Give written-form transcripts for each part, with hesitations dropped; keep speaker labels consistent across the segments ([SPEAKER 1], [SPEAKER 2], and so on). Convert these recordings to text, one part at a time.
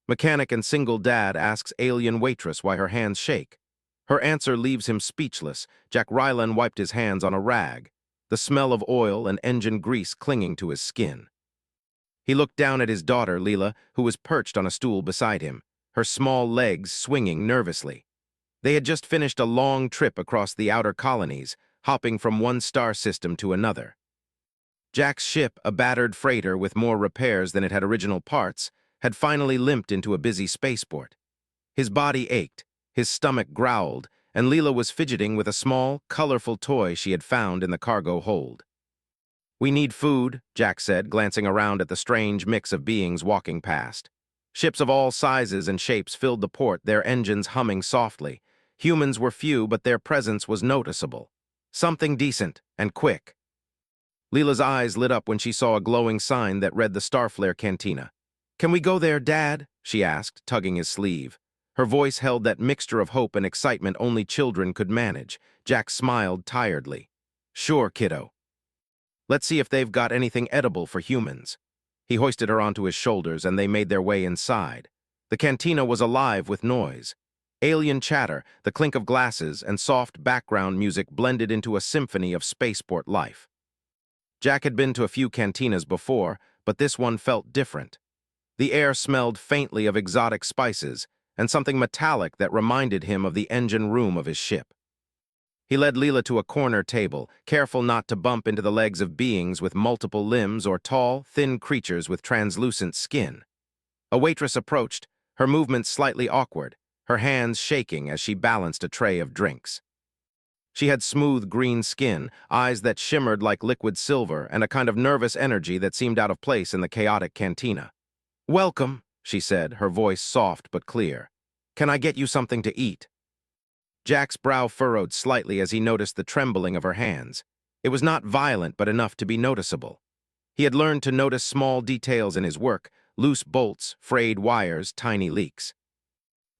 [SPEAKER 1] Mechanic and single dad asks alien waitress why her hands shake. Her answer leaves him speechless. Jack Rylan wiped his hands on a rag, the smell of oil and engine grease clinging to his skin. He looked down at his daughter, Leela, who was perched on a stool beside him, her small legs swinging nervously. They had just finished a long trip across the outer colonies, hopping from one star system to another. Jack's ship, a battered freighter with more repairs than it had original parts, had finally limped into a busy spaceport. His body ached, his stomach growled, and Leela was fidgeting with a small, colorful toy she had found in the cargo hold. "We need food," Jack said, glancing around at the strange mix of beings walking past. Ships of all sizes and shapes filled the port, their engines humming softly. Humans were few, but their presence was noticeable. Something decent and quick. Leela's eyes lit up when she saw a glowing sign that read the Starflare Cantina. "Can we go there, Dad?" she asked, tugging his sleeve. Her voice held that mixture of hope and excitement only children could manage. Jack smiled tiredly. "Sure, kiddo. Let's see if they've got anything edible for humans." He hoisted her onto his shoulders, and they made their way inside. The cantina was alive with noise. Alien chatter, the clink of glasses, and soft background music blended into a symphony of spaceport life. Jack had been to a few cantinas before, but this one felt different. The air smelled faintly of exotic spices, and something metallic that reminded him of the engine room of his ship. He led Leela to a corner table, careful not to bump into the legs of beings with multiple limbs or tall, thin creatures with translucent skin. A waitress approached, her movements slightly awkward, her hands shaking as she balanced a tray of drinks. She had smooth green skin, eyes that shimmered like liquid silver, and a kind of nervous energy that seemed out of place in the chaotic cantina. "Welcome," she said, her voice soft but clear. "Can I get you something to eat?" Jack's brow furrowed slightly as he noticed the trembling of her hands. It was not violent, but enough to be noticeable. He had learned to notice small details in his work, loose bolts, frayed wires, tiny leaks.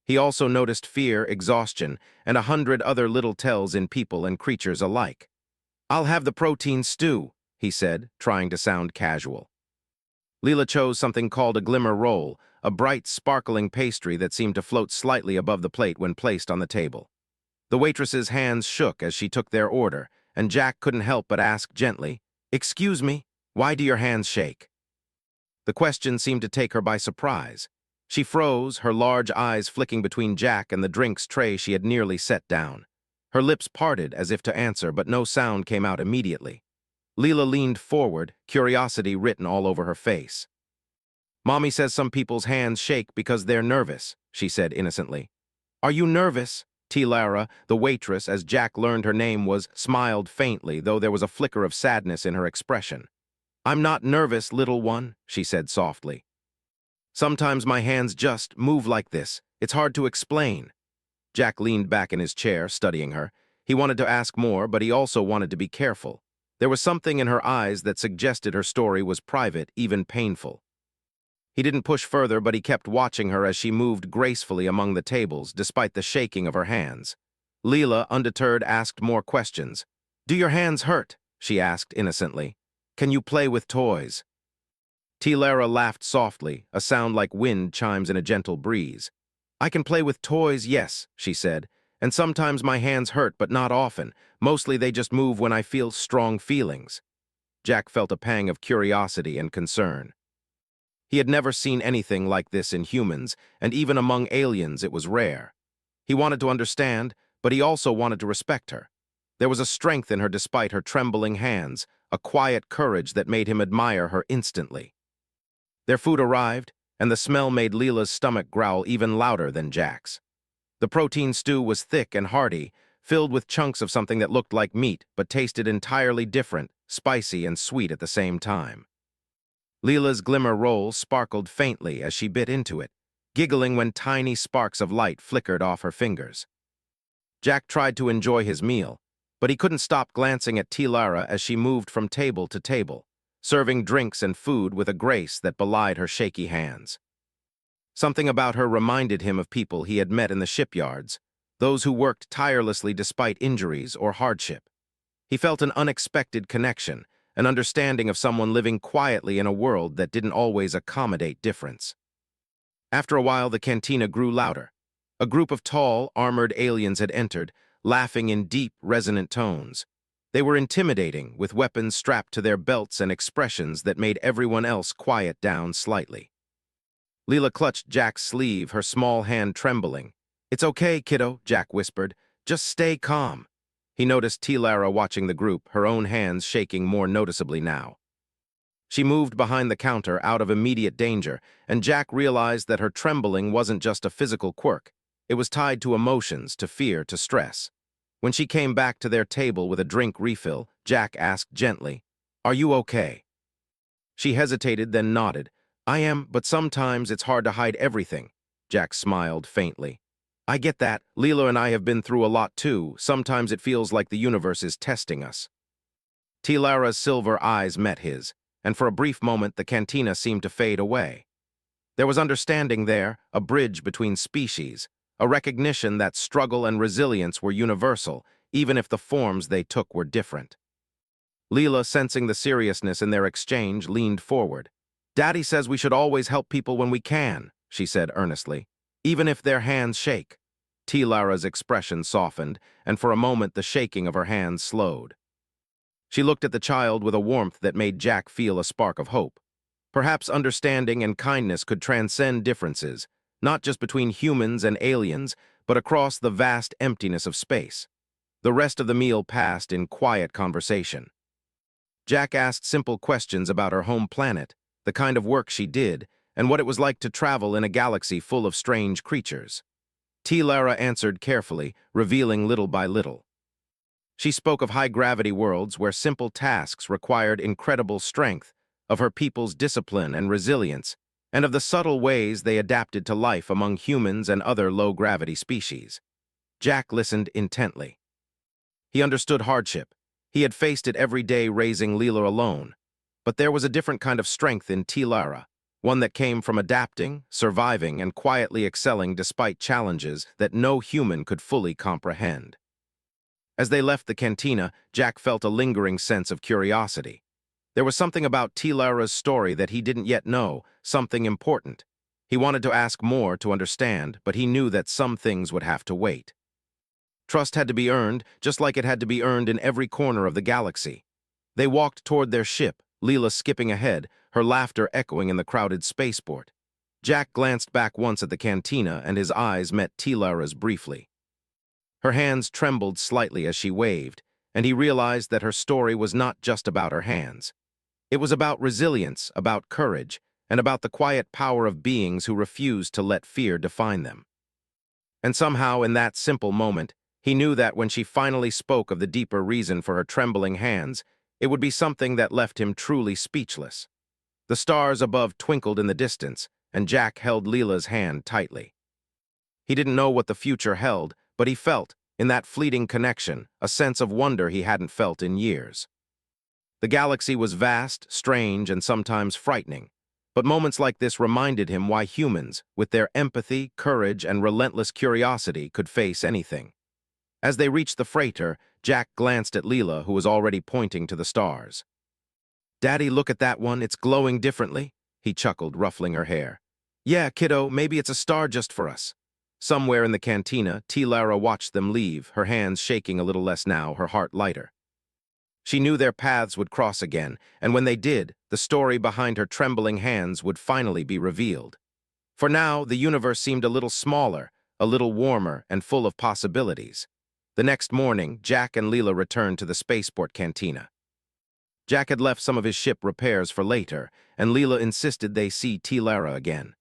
[SPEAKER 1] He also noticed fear, exhaustion, and 100 other little tells in people and creatures alike. "I'll have the protein stew," he said, trying to sound casual. Leela chose something called a glimmer roll, a bright, sparkling pastry that seemed to float slightly above the plate when placed on the table. The waitress's hands shook as she took their order, and Jack couldn't help but ask gently, "Excuse me, why do your hands shake?" The question seemed to take her by surprise. She froze, her large eyes flicking between Jack and the drinks tray she had nearly set down. Her lips parted as if to answer, but no sound came out immediately. Leela leaned forward, curiosity written all over her face. "Mommy says some people's hands shake because they're nervous," she said innocently. "Are you nervous?" Lara, the waitress, as Jack learned her name was, smiled faintly, though there was a flicker of sadness in her expression. "I'm not nervous, little one," she said softly. "Sometimes my hands just move like this. It's hard to explain." Jack leaned back in his chair, studying her. He wanted to ask more, but he also wanted to be careful. There was something in her eyes that suggested her story was private, even painful. He didn't push further, but he kept watching her as she moved gracefully among the tables, despite the shaking of her hands. Leela, undeterred, asked more questions. "Do your hands hurt?" she asked innocently. "Can you play with toys?" Lara laughed softly, a sound like wind chimes in a gentle breeze. "I can play with toys, yes," she said, "and sometimes my hands hurt, but not often. Mostly they just move when I feel strong feelings." Jack felt a pang of curiosity and concern. He had never seen anything like this in humans, and even among aliens it was rare. He wanted to understand, but he also wanted to respect her. There was a strength in her despite her trembling hands, a quiet courage that made him admire her instantly. Their food arrived, and the smell made Leela's stomach growl even louder than Jack's. The protein stew was thick and hearty, filled with chunks of something that looked like meat, but tasted entirely different, spicy and sweet at the same time. Leela's glimmer roll sparkled faintly as she bit into it, giggling when tiny sparks of light flickered off her fingers. Jack tried to enjoy his meal, but he couldn't stop glancing at Lara as she moved from table to table, serving drinks and food with a grace that belied her shaky hands. Something about her reminded him of people he had met in the shipyards, those who worked tirelessly despite injuries or hardship. He felt an unexpected connection, an understanding of someone living quietly in a world that didn't always accommodate difference. After a while, the cantina grew louder. A group of tall, armored aliens had entered, laughing in deep, resonant tones. They were intimidating, with weapons strapped to their belts and expressions that made everyone else quiet down slightly. Leela clutched Jack's sleeve, her small hand trembling. "It's okay, kiddo," Jack whispered. "Just stay calm." He noticed T-Lara watching the group, her own hands shaking more noticeably now. She moved behind the counter, out of immediate danger, and Jack realized that her trembling wasn't just a physical quirk. It was tied to emotions, to fear, to stress. When she came back to their table with a drink refill, Jack asked gently, "Are you okay?" She hesitated, then nodded. "I am, but sometimes it's hard to hide everything." Jack smiled faintly. "I get that. Leela and I have been through a lot too. Sometimes it feels like the universe is testing us." T-Lara's silver eyes met his, and for a brief moment the cantina seemed to fade away. There was understanding there, a bridge between species, a recognition that struggle and resilience were universal, even if the forms they took were different. Leela, sensing the seriousness in their exchange, leaned forward. "Daddy says we should always help people when we can," she said earnestly, "even if their hands shake." T-Lara's expression softened, and for a moment the shaking of her hands slowed. She looked at the child with a warmth that made Jack feel a spark of hope. Perhaps understanding and kindness could transcend differences, not just between humans and aliens, but across the vast emptiness of space. The rest of the meal passed in quiet conversation. Jack asked simple questions about her home planet, the kind of work she did, and what it was like to travel in a galaxy full of strange creatures. T-Lara answered carefully, revealing little by little. She spoke of high-gravity worlds where simple tasks required incredible strength, of her people's discipline and resilience, and of the subtle ways they adapted to life among humans and other low-gravity species. Jack listened intently. He understood hardship. He had faced it every day raising Leela alone. But there was a different kind of strength in T-Lara, one that came from adapting, surviving, and quietly excelling despite challenges that no human could fully comprehend. As they left the cantina, Jack felt a lingering sense of curiosity. There was something about T-Lara's story that he didn't yet know, something important. He wanted to ask more to understand, but he knew that some things would have to wait. Trust had to be earned, just like it had to be earned in every corner of the galaxy. They walked toward their ship, Leela skipping ahead, her laughter echoing in the crowded spaceport. Jack glanced back once at the cantina, and his eyes met T-Lara's briefly. Her hands trembled slightly as she waved, and he realized that her story was not just about her hands. It was about resilience, about courage, and about the quiet power of beings who refused to let fear define them. And somehow, in that simple moment, he knew that when she finally spoke of the deeper reason for her trembling hands, it would be something that left him truly speechless. The stars above twinkled in the distance, and Jack held Leela's hand tightly. He didn't know what the future held, but he felt, in that fleeting connection, a sense of wonder he hadn't felt in years. The galaxy was vast, strange, and sometimes frightening, but moments like this reminded him why humans, with their empathy, courage, and relentless curiosity, could face anything. As they reached the freighter, Jack glanced at Leela, who was already pointing to the stars. "Daddy, look at that one, it's glowing differently," he chuckled, ruffling her hair. "Yeah, kiddo, maybe it's a star just for us." Somewhere in the cantina, T-Lara watched them leave, her hands shaking a little less now, her heart lighter. She knew their paths would cross again, and when they did, the story behind her trembling hands would finally be revealed. For now, the universe seemed a little smaller, a little warmer, and full of possibilities. The next morning, Jack and Leela returned to the spaceport cantina. Jack had left some of his ship repairs for later, and Leela insisted they see T-Lara again.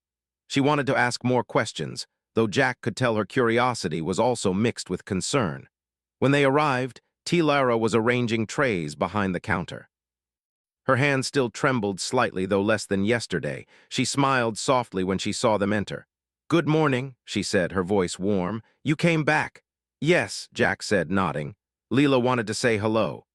[SPEAKER 1] She wanted to ask more questions, though Jack could tell her curiosity was also mixed with concern. When they arrived, T-Lara was arranging trays behind the counter. Her hand still trembled slightly, though less than yesterday. She smiled softly when she saw them enter. "Good morning," she said, her voice warm. "You came back." "Yes," Jack said, nodding. "Leela wanted to say hello."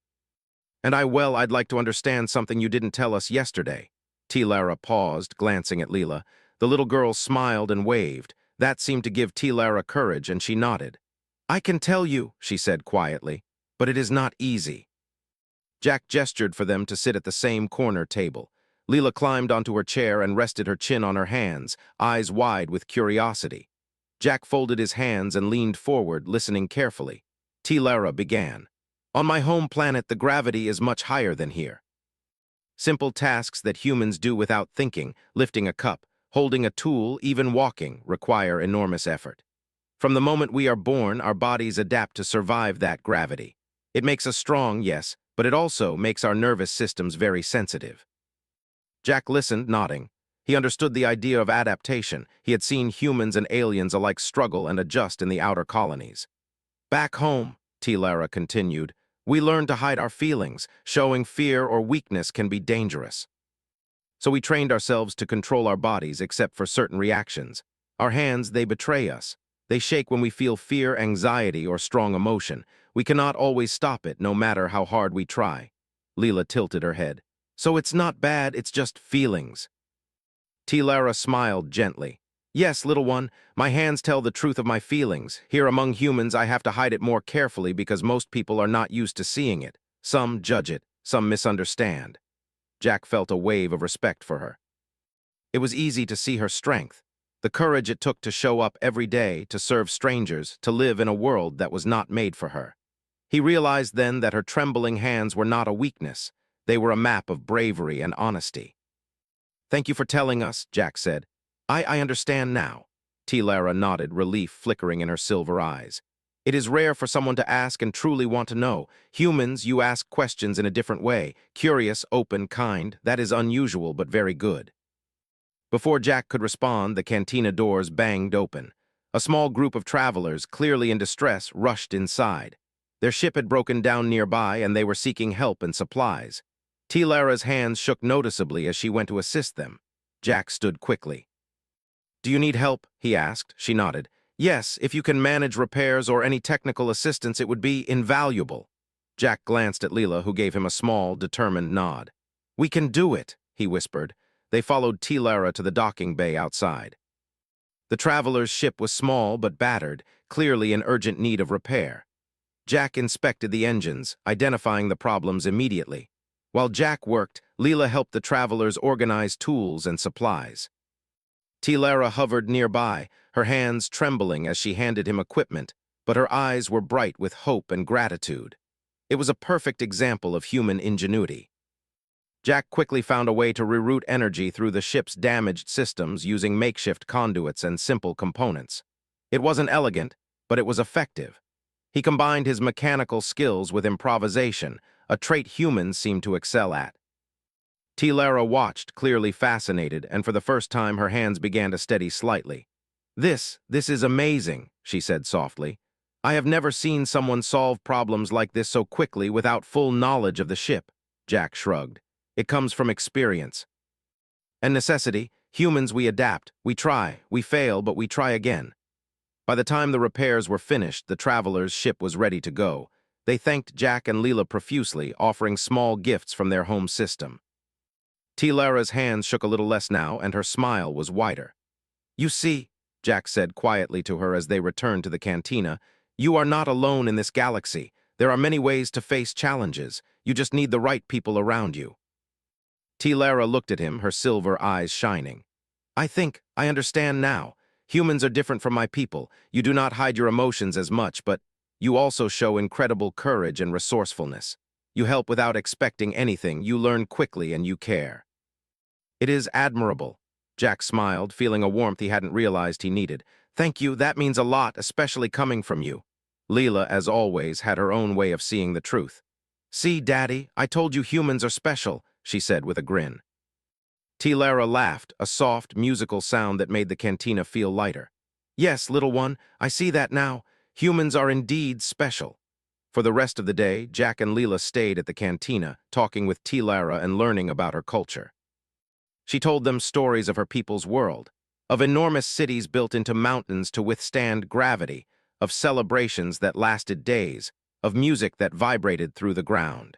[SPEAKER 1] "And I'd like to understand something you didn't tell us yesterday." T-Lara paused, glancing at Leela. The little girl smiled and waved. That seemed to give T-Lara courage, and she nodded. "I can tell you," she said quietly, "but it is not easy." Jack gestured for them to sit at the same corner table. Leela climbed onto her chair and rested her chin on her hands, eyes wide with curiosity. Jack folded his hands and leaned forward, listening carefully. Lara began. On my home planet, the gravity is much higher than here. Simple tasks that humans do without thinking, lifting a cup, holding a tool, even walking, require enormous effort. From the moment we are born, our bodies adapt to survive that gravity. It makes us strong, yes, but it also makes our nervous systems very sensitive. Jack listened, nodding. He understood the idea of adaptation. He had seen humans and aliens alike struggle and adjust in the outer colonies. Back home, Lara continued, we learn to hide our feelings. Showing fear or weakness can be dangerous. So we trained ourselves to control our bodies except for certain reactions. Our hands, they betray us. They shake when we feel fear, anxiety, or strong emotion. We cannot always stop it, no matter how hard we try. Leela tilted her head. So it's not bad, it's just feelings. Lara smiled gently. Yes, little one, my hands tell the truth of my feelings. Here among humans, I have to hide it more carefully because most people are not used to seeing it. Some judge it, some misunderstand. Jack felt a wave of respect for her. It was easy to see her strength, the courage it took to show up every day, to serve strangers, to live in a world that was not made for her. He realized then that her trembling hands were not a weakness. They were a map of bravery and honesty. Thank you for telling us, Jack said. I understand now. Lara nodded, relief flickering in her silver eyes. It is rare for someone to ask and truly want to know. Humans, you ask questions in a different way. Curious, open, kind. That is unusual, but very good. Before Jack could respond, the cantina doors banged open. A small group of travelers, clearly in distress, rushed inside. Their ship had broken down nearby, and they were seeking help and supplies. Lara's hands shook noticeably as she went to assist them. Jack stood quickly. Do you need help? He asked. She nodded. Yes, if you can manage repairs or any technical assistance, it would be invaluable. Jack glanced at Leela, who gave him a small, determined nod. We can do it, he whispered. They followed Lara to the docking bay outside. The traveler's ship was small but battered, clearly in urgent need of repair. Jack inspected the engines, identifying the problems immediately. While Jack worked, Leela helped the travelers organize tools and supplies. Lara hovered nearby, her hands trembling as she handed him equipment, but her eyes were bright with hope and gratitude. It was a perfect example of human ingenuity. Jack quickly found a way to reroute energy through the ship's damaged systems using makeshift conduits and simple components. It wasn't elegant, but it was effective. He combined his mechanical skills with improvisation, a trait humans seem to excel at. Lara watched, clearly fascinated, and for the first time her hands began to steady slightly. This is amazing, she said softly. I have never seen someone solve problems like this so quickly without full knowledge of the ship. Jack shrugged. It comes from experience. And necessity. Humans, we adapt, we try, we fail, but we try again. By the time the repairs were finished, the traveler's ship was ready to go. They thanked Jack and Leela profusely, offering small gifts from their home system. Lara's hands shook a little less now, and her smile was wider. You see, Jack said quietly to her as they returned to the cantina, you are not alone in this galaxy. There are many ways to face challenges. You just need the right people around you. Lara looked at him, her silver eyes shining. I think I understand now. Humans are different from my people. You do not hide your emotions as much, but you also show incredible courage and resourcefulness. You help without expecting anything. You learn quickly and you care. It is admirable. Jack smiled, feeling a warmth he hadn't realized he needed. Thank you, that means a lot, especially coming from you. Leela, as always, had her own way of seeing the truth. See, Daddy, I told you humans are special, she said with a grin. Lara laughed, a soft, musical sound that made the cantina feel lighter. Yes, little one, I see that now. Humans are indeed special. For the rest of the day, Jack and Leela stayed at the cantina, talking with Lara and learning about her culture. She told them stories of her people's world, of enormous cities built into mountains to withstand gravity, of celebrations that lasted days, of music that vibrated through the ground.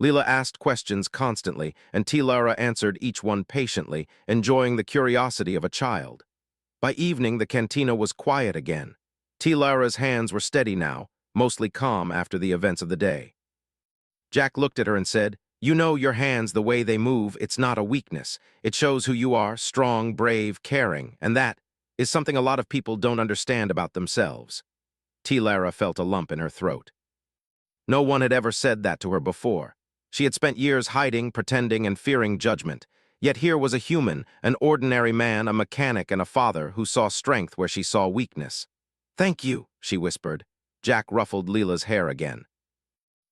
[SPEAKER 1] Leela asked questions constantly, and Lara answered each one patiently, enjoying the curiosity of a child. By evening, the cantina was quiet again. Lara's hands were steady now, mostly calm after the events of the day. Jack looked at her and said, You know your hands, the way they move, it's not a weakness. It shows who you are, strong, brave, caring, and that is something a lot of people don't understand about themselves. T. Lara felt a lump in her throat. No one had ever said that to her before. She had spent years hiding, pretending, and fearing judgment. Yet here was a human, an ordinary man, a mechanic, and a father who saw strength where she saw weakness. "Thank you," she whispered. Jack ruffled Leela's hair again.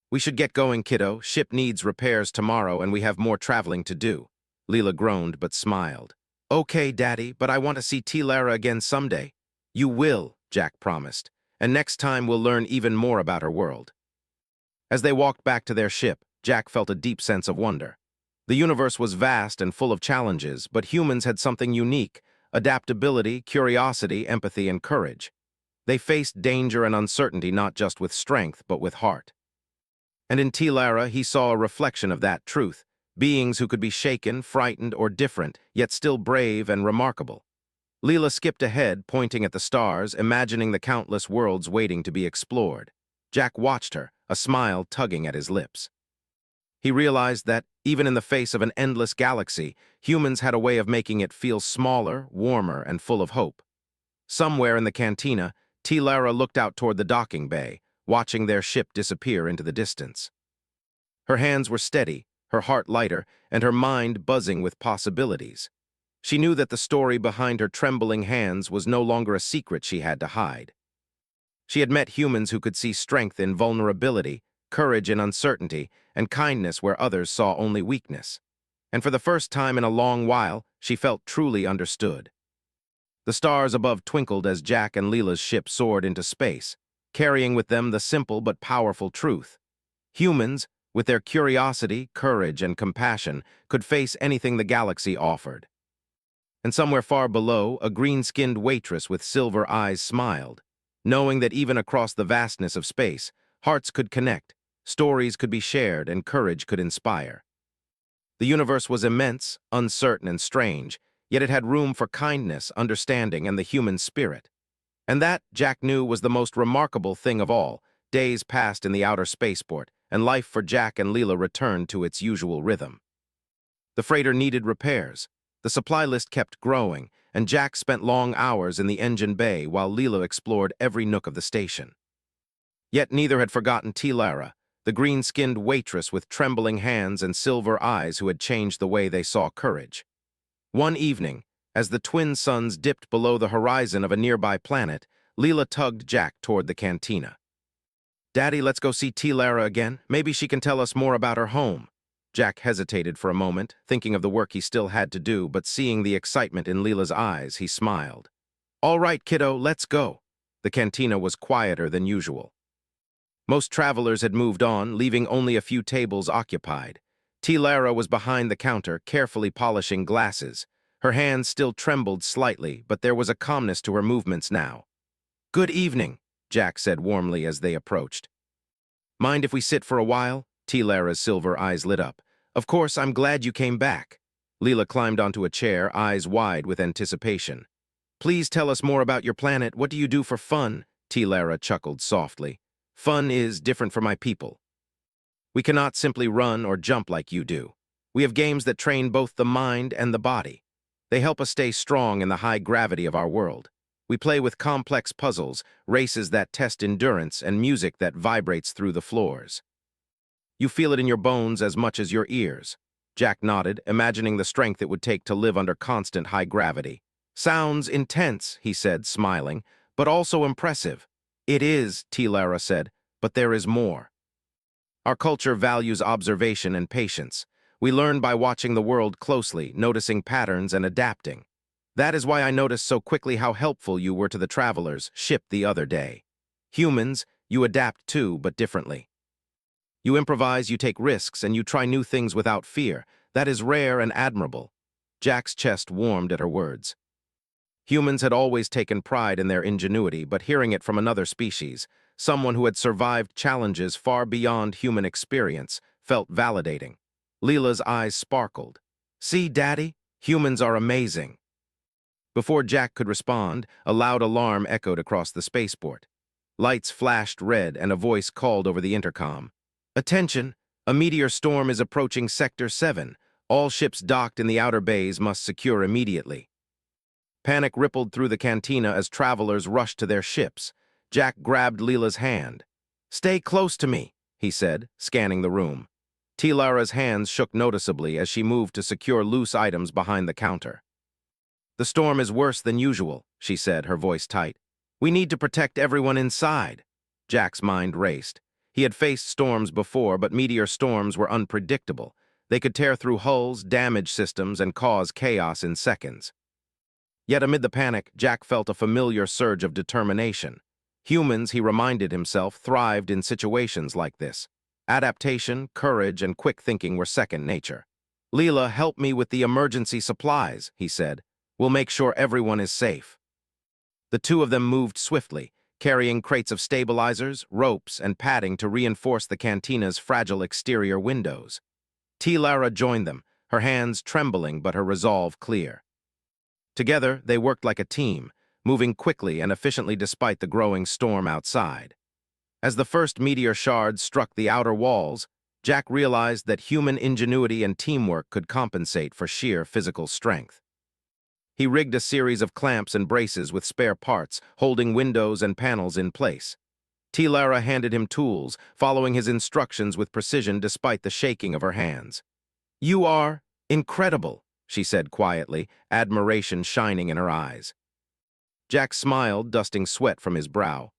[SPEAKER 1] "We should get going, kiddo. Ship needs repairs tomorrow, and we have more traveling to do." Leela groaned but smiled. "Okay, Daddy, but I want to see T. Lara again someday." "You will," Jack promised, "and next time we'll learn even more about her world." As they walked back to their ship, Jack felt a deep sense of wonder. The universe was vast and full of challenges, but humans had something unique: adaptability, curiosity, empathy, and courage. They faced danger and uncertainty not just with strength, but with heart. And in T. Lara, he saw a reflection of that truth: beings who could be shaken, frightened, or different, yet still brave and remarkable. Leela skipped ahead, pointing at the stars, imagining the countless worlds waiting to be explored. Jack watched her, a smile tugging at his lips. He realized that, even in the face of an endless galaxy, humans had a way of making it feel smaller, warmer, and full of hope. Somewhere in the cantina, T. Lara looked out toward the docking bay, watching their ship disappear into the distance. Her hands were steady, her heart lighter, and her mind buzzing with possibilities. She knew that the story behind her trembling hands was no longer a secret she had to hide. She had met humans who could see strength in vulnerability, courage in uncertainty, and kindness where others saw only weakness. And for the first time in a long while, she felt truly understood. The stars above twinkled as Jack and Leela's ship soared into space, carrying with them the simple but powerful truth: humans, with their curiosity, courage, and compassion, could face anything the galaxy offered. And somewhere far below, a green-skinned waitress with silver eyes smiled, knowing that even across the vastness of space, hearts could connect, stories could be shared, and courage could inspire. The universe was immense, uncertain, and strange, yet it had room for kindness, understanding, and the human spirit. And that, Jack knew, was the most remarkable thing of all. Days passed in the outer spaceport, and life for Jack and Leela returned to its usual rhythm. The freighter needed repairs. The supply list kept growing, and Jack spent long hours in the engine bay while Leela explored every nook of the station. Yet neither had forgotten T. Lara, the green-skinned waitress with trembling hands and silver eyes who had changed the way they saw courage. One evening, as the twin suns dipped below the horizon of a nearby planet, Leela tugged Jack toward the cantina. "Daddy, let's go see T. Lara again. Maybe she can tell us more about her home." Jack hesitated for a moment, thinking of the work he still had to do, but seeing the excitement in Leela's eyes, he smiled. "All right, kiddo, let's go." The cantina was quieter than usual. Most travelers had moved on, leaving only a few tables occupied. T. Lara was behind the counter, carefully polishing glasses. Her hands still trembled slightly, but there was a calmness to her movements now. "Good evening," Jack said warmly as they approached. "Mind if we sit for a while?" T. Lara's silver eyes lit up. "Of course, I'm glad you came back." Leela climbed onto a chair, eyes wide with anticipation. "Please tell us more about your planet. What do you do for fun?" T. Lara chuckled softly. "Fun is different for my people. We cannot simply run or jump like you do. We have games that train both the mind and the body. They help us stay strong in the high gravity of our world. We play with complex puzzles, races that test endurance, and music that vibrates through the floors. You feel it in your bones as much as your ears." Jack nodded, imagining the strength it would take to live under constant high gravity. "Sounds intense," he said, smiling, "but also impressive." "It is," T. Lara said, "but there is more. Our culture values observation and patience. We learn by watching the world closely, noticing patterns and adapting. That is why I noticed so quickly how helpful you were to the travelers' ship the other day. Humans, you adapt too, but differently. You improvise, you take risks, and you try new things without fear. That is rare and admirable." Jack's chest warmed at her words. Humans had always taken pride in their ingenuity, but hearing it from another species, someone who had survived challenges far beyond human experience, felt validating. Leela's eyes sparkled. "See, Daddy? Humans are amazing." Before Jack could respond, a loud alarm echoed across the spaceport. Lights flashed red and a voice called over the intercom. "Attention! A meteor storm is approaching Sector 7. All ships docked in the outer bays must secure immediately. Panic rippled through the cantina as travelers rushed to their ships. Jack grabbed Leela's hand. "Stay close to me," he said, scanning the room. T-Lara's hands shook noticeably as she moved to secure loose items behind the counter. "The storm is worse than usual," she said, her voice tight. "We need to protect everyone inside." Jack's mind raced. He had faced storms before, but meteor storms were unpredictable. They could tear through hulls, damage systems, and cause chaos in seconds. Yet amid the panic, Jack felt a familiar surge of determination. Humans, he reminded himself, thrived in situations like this. Adaptation, courage, and quick thinking were second nature. "Leela, help me with the emergency supplies," he said. "We'll make sure everyone is safe." The two of them moved swiftly, carrying crates of stabilizers, ropes, and padding to reinforce the cantina's fragile exterior windows. T-Lara joined them, her hands trembling but her resolve clear. Together, they worked like a team, moving quickly and efficiently despite the growing storm outside. As the first meteor shards struck the outer walls, Jack realized that human ingenuity and teamwork could compensate for sheer physical strength. He rigged a series of clamps and braces with spare parts, holding windows and panels in place. T-Lara handed him tools, following his instructions with precision despite the shaking of her hands. "You are incredible," she said quietly, admiration shining in her eyes. Jack smiled, dusting sweat from his brow.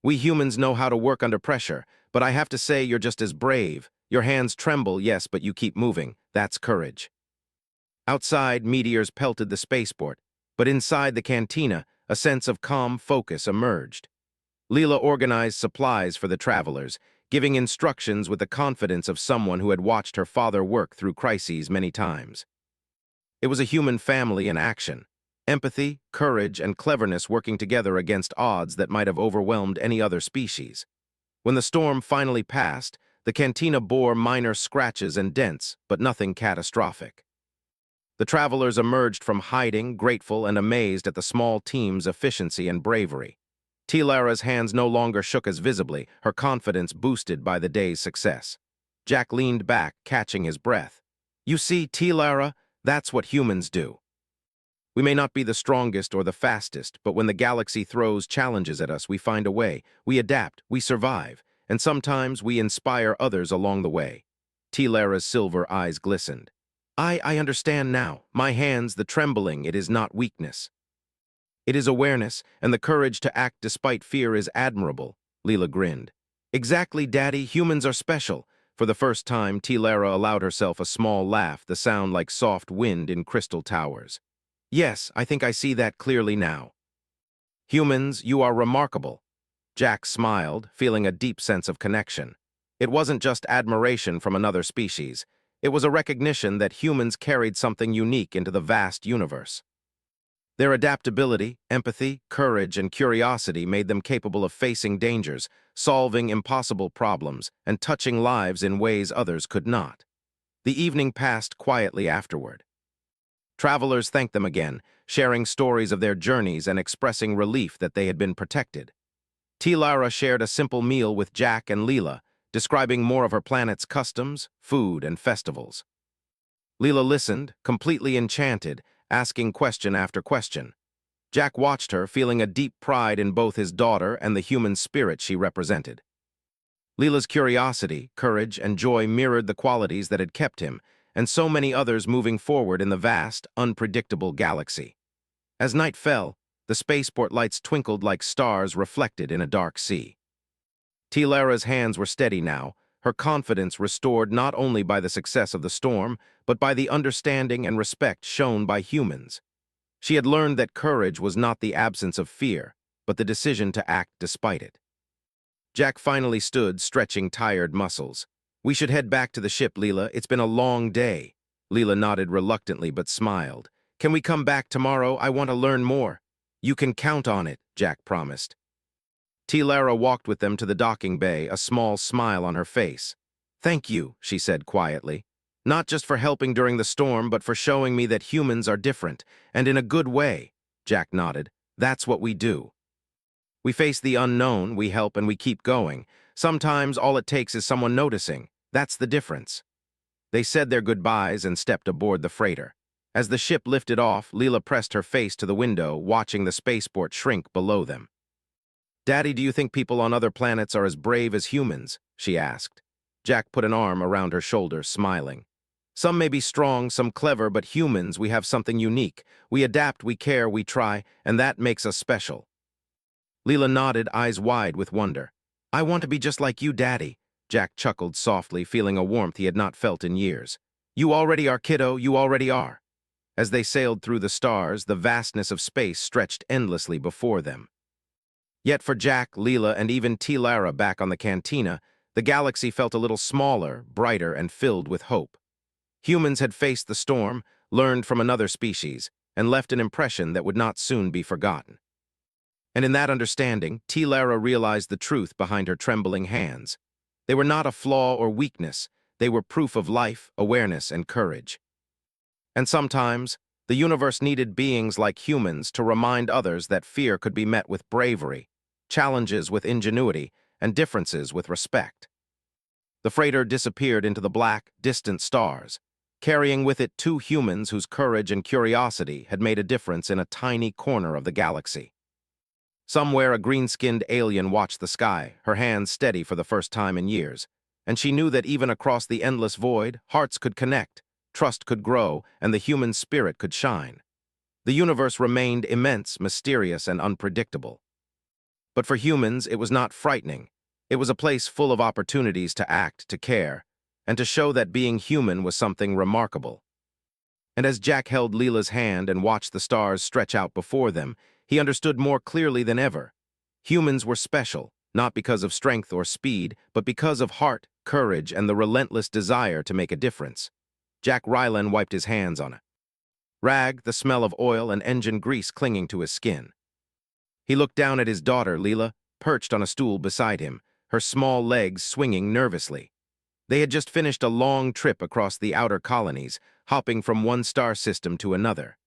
[SPEAKER 1] "We humans know how to work under pressure, but I have to say you're just as brave. Your hands tremble, yes, but you keep moving. That's courage." Outside, meteors pelted the spaceport, but inside the cantina, a sense of calm focus emerged. Leela organized supplies for the travelers, giving instructions with the confidence of someone who had watched her father work through crises many times. It was a human family in action. Empathy, courage, and cleverness working together against odds that might have overwhelmed any other species. When the storm finally passed, the cantina bore minor scratches and dents, but nothing catastrophic. The travelers emerged from hiding, grateful and amazed at the small team's efficiency and bravery. T-Lara's hands no longer shook as visibly, her confidence boosted by the day's success. Jack leaned back, catching his breath. "You see, T-Lara, that's what humans do. We may not be the strongest or the fastest, but when the galaxy throws challenges at us, we find a way. We adapt, we survive, and sometimes we inspire others along the way." T-Lara's silver eyes glistened. I understand now. My hands, the trembling, it is not weakness. It is awareness, and the courage to act despite fear is admirable," Leela grinned. "Exactly, Daddy, humans are special." For the first time, T-Lara allowed herself a small laugh, the sound like soft wind in crystal towers. "Yes, I think I see that clearly now." "Humans, you are remarkable." Jack smiled, feeling a deep sense of connection. It wasn't just admiration from another species. It was a recognition that humans carried something unique into the vast universe. Their adaptability, empathy, courage, and curiosity made them capable of facing dangers, solving impossible problems, and touching lives in ways others could not. The evening passed quietly afterward. Travelers thanked them again, sharing stories of their journeys and expressing relief that they had been protected. T-Lara shared a simple meal with Jack and Leela, describing more of her planet's customs, food, and festivals. Leela listened, completely enchanted, asking question after question. Jack watched her, feeling a deep pride in both his daughter and the human spirit she represented. Leela's curiosity, courage, and joy mirrored the qualities that had kept him, and so many others moving forward in the vast, unpredictable galaxy. As night fell, the spaceport lights twinkled like stars reflected in a dark sea. T-Lara's hands were steady now, her confidence restored not only by the success of the storm, but by the understanding and respect shown by humans. She had learned that courage was not the absence of fear, but the decision to act despite it. Jack finally stood, stretching tired muscles. "We should head back to the ship, Leela. It's been a long day." Leela nodded reluctantly but smiled. "Can we come back tomorrow? I want to learn more." "You can count on it," Jack promised. T-Lara walked with them to the docking bay, a small smile on her face. "Thank you," she said quietly. "Not just for helping during the storm, but for showing me that humans are different, and in a good way." Jack nodded. "That's what we do. We face the unknown, we help, and we keep going. Sometimes all it takes is someone noticing." That's the difference. They said their goodbyes and stepped aboard the freighter. As the ship lifted off, Leela pressed her face to the window, watching the spaceport shrink below them. "Daddy, do you think people on other planets are as brave as humans?" she asked. Jack put an arm around her shoulder, smiling. "Some may be strong, some clever, but humans, we have something unique. We adapt, we care, we try, and that makes us special." Leela nodded, eyes wide with wonder. "I want to be just like you, Daddy." Jack chuckled softly, feeling a warmth he had not felt in years. "You already are, kiddo, you already are." As they sailed through the stars, the vastness of space stretched endlessly before them. Yet for Jack, Leela, and even T. Lara back on the cantina, the galaxy felt a little smaller, brighter, and filled with hope. Humans had faced the storm, learned from another species, and left an impression that would not soon be forgotten. And in that understanding, T. Lara realized the truth behind her trembling hands. They were not a flaw or weakness, they were proof of life, awareness, and courage. And sometimes, the universe needed beings like humans to remind others that fear could be met with bravery, challenges with ingenuity, and differences with respect. The freighter disappeared into the black, distant stars, carrying with it two humans whose courage and curiosity had made a difference in a tiny corner of the galaxy. Somewhere, a green-skinned alien watched the sky, her hands steady for the first time in years, and she knew that even across the endless void, hearts could connect, trust could grow, and the human spirit could shine. The universe remained immense, mysterious, and unpredictable. But for humans, it was not frightening. It was a place full of opportunities to act, to care, and to show that being human was something remarkable. And as Jack held Leela's hand and watched the stars stretch out before them, he understood more clearly than ever. Humans were special, not because of strength or speed, but because of heart, courage, and the relentless desire to make a difference. Jack Ryland wiped his hands on a rag, the smell of oil and engine grease clinging to his skin. He looked down at his daughter, Leela, perched on a stool beside him, her small legs swinging nervously. They had just finished a long trip across the outer colonies, hopping from one star system to another.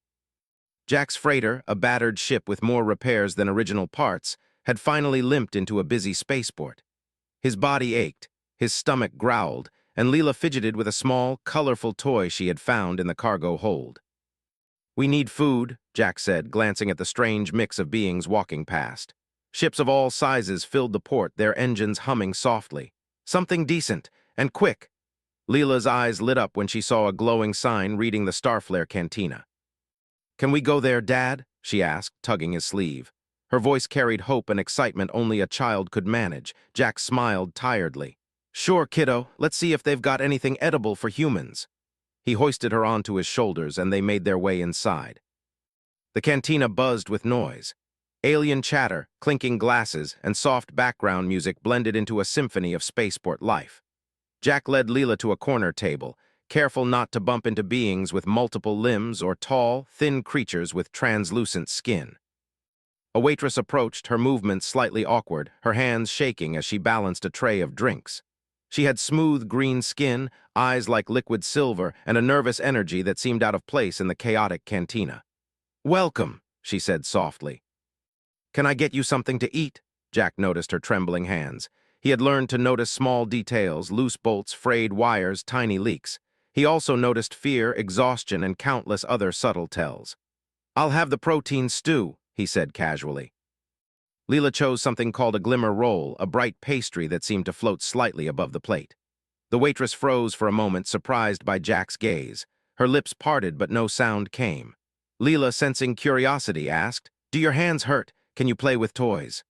[SPEAKER 1] Jack's freighter, a battered ship with more repairs than original parts, had finally limped into a busy spaceport. His body ached, his stomach growled, and Leela fidgeted with a small, colorful toy she had found in the cargo hold. "We need food," Jack said, glancing at the strange mix of beings walking past. Ships of all sizes filled the port, their engines humming softly. "Something decent, and quick." Leela's eyes lit up when she saw a glowing sign reading the Starflare Cantina. "Can we go there, Dad?" she asked, tugging his sleeve. Her voice carried hope and excitement only a child could manage. Jack smiled tiredly. "Sure, kiddo. Let's see if they've got anything edible for humans." He hoisted her onto his shoulders, and they made their way inside. The cantina buzzed with noise. Alien chatter, clinking glasses, and soft background music blended into a symphony of spaceport life. Jack led Leela to a corner table, careful not to bump into beings with multiple limbs or tall, thin creatures with translucent skin. A waitress approached, her movements slightly awkward, her hands shaking as she balanced a tray of drinks. She had smooth green skin, eyes like liquid silver, and a nervous energy that seemed out of place in the chaotic cantina. "Welcome," she said softly. "Can I get you something to eat?" Jack noticed her trembling hands. He had learned to notice small details, loose bolts, frayed wires, tiny leaks. He also noticed fear, exhaustion, and countless other subtle tells. "I'll have the protein stew," he said casually. Leela chose something called a glimmer roll, a bright pastry that seemed to float slightly above the plate. The waitress froze for a moment, surprised by Jack's gaze. Her lips parted, but no sound came. Leela, sensing curiosity, asked, "Do your hands hurt? Can you play with toys?"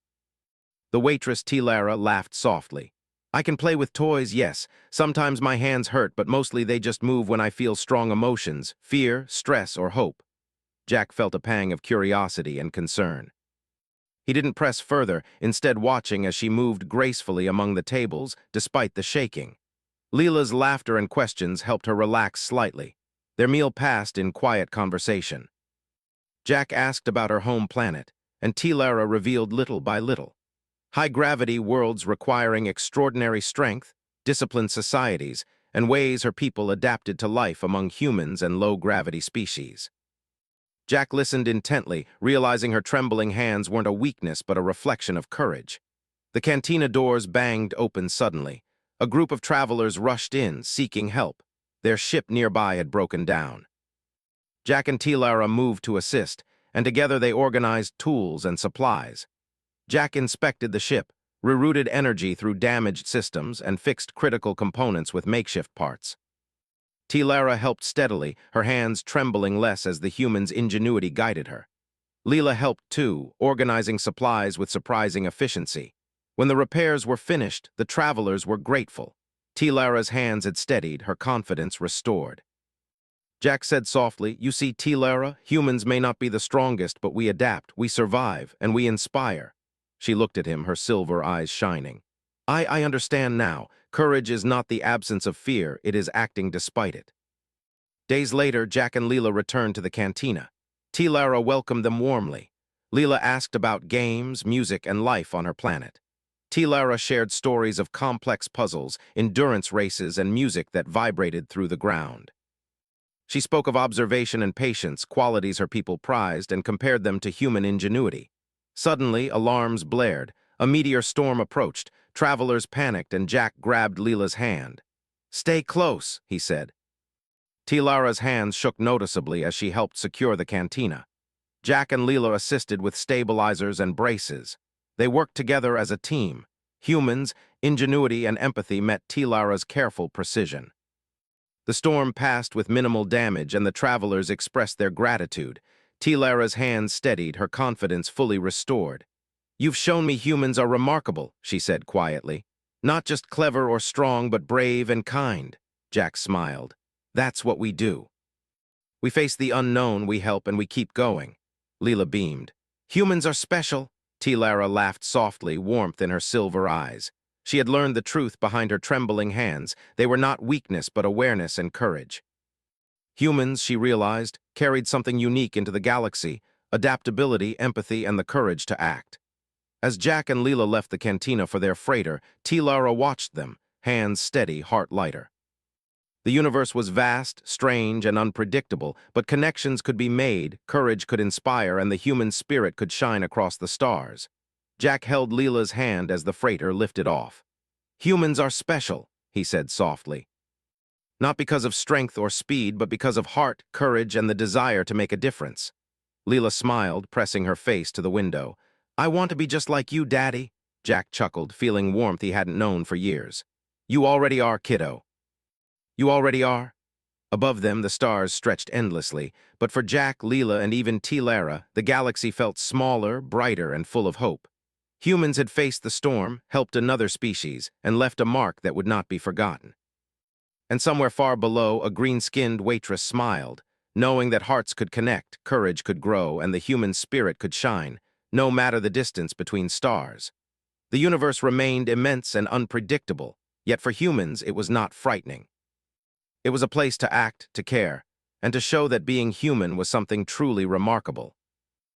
[SPEAKER 1] The waitress, T. Lara, laughed softly. "I can play with toys, yes. Sometimes my hands hurt, but mostly they just move when I feel strong emotions, fear, stress, or hope." Jack felt a pang of curiosity and concern. He didn't press further, instead watching as she moved gracefully among the tables, despite the shaking. Leela's laughter and questions helped her relax slightly. Their meal passed in quiet conversation. Jack asked about her home planet, and T. Lara revealed little by little. High-gravity worlds requiring extraordinary strength, disciplined societies, and ways her people adapted to life among humans and low-gravity species. Jack listened intently, realizing her trembling hands weren't a weakness but a reflection of courage. The cantina doors banged open suddenly. A group of travelers rushed in, seeking help. Their ship nearby had broken down. Jack and Tilara moved to assist, and together they organized tools and supplies. Jack inspected the ship, rerouted energy through damaged systems, and fixed critical components with makeshift parts. Tilara helped steadily, her hands trembling less as the human's ingenuity guided her. Leela helped too, organizing supplies with surprising efficiency. When the repairs were finished, the travelers were grateful. Tilara's hands had steadied, her confidence restored. Jack said softly, "You see, Tilara, humans may not be the strongest, but we adapt, we survive, and we inspire." She looked at him, her silver eyes shining. I understand now. Courage is not the absence of fear, it is acting despite it." Days later, Jack and Leela returned to the cantina. Tilara welcomed them warmly. Leela asked about games, music, and life on her planet. Tilara shared stories of complex puzzles, endurance races, and music that vibrated through the ground. She spoke of observation and patience, qualities her people prized, and compared them to human ingenuity. Suddenly, alarms blared. A meteor storm approached. Travelers panicked, and Jack grabbed Leela's hand. "Stay close," he said. Tilara's hands shook noticeably as she helped secure the cantina. Jack and Leela assisted with stabilizers and braces. They worked together as a team. Humans, ingenuity, and empathy met Tilara's careful precision. The storm passed with minimal damage, and the travelers expressed their gratitude. Tilara's hands steadied, her confidence fully restored. "You've shown me humans are remarkable," she said quietly. "Not just clever or strong, but brave and kind." Jack smiled. "That's what we do. We face the unknown, we help, and we keep going." Leela beamed. "Humans are special." Tilara laughed softly, warmth in her silver eyes. She had learned the truth behind her trembling hands. They were not weakness, but awareness and courage. Humans, she realized, carried something unique into the galaxy: adaptability, empathy, and the courage to act. As Jack and Leela left the cantina for their freighter, Tilara watched them, hands steady, heart lighter. The universe was vast, strange, and unpredictable, but connections could be made, courage could inspire, and the human spirit could shine across the stars. Jack held Leela's hand as the freighter lifted off. "Humans are special," he said softly. "Not because of strength or speed, but because of heart, courage, and the desire to make a difference." Leela smiled, pressing her face to the window. "I want to be just like you, Daddy." Jack chuckled, feeling warmth he hadn't known for years. "You already are, kiddo." "You already are?" Above them, the stars stretched endlessly, but for Jack, Leela, and even Tilara, the galaxy felt smaller, brighter, and full of hope. Humans had faced the storm, helped another species, and left a mark that would not be forgotten. And somewhere far below, a green-skinned waitress smiled, knowing that hearts could connect, courage could grow, and the human spirit could shine, no matter the distance between stars. The universe remained immense and unpredictable, yet for humans it was not frightening. It was a place to act, to care, and to show that being human was something truly remarkable.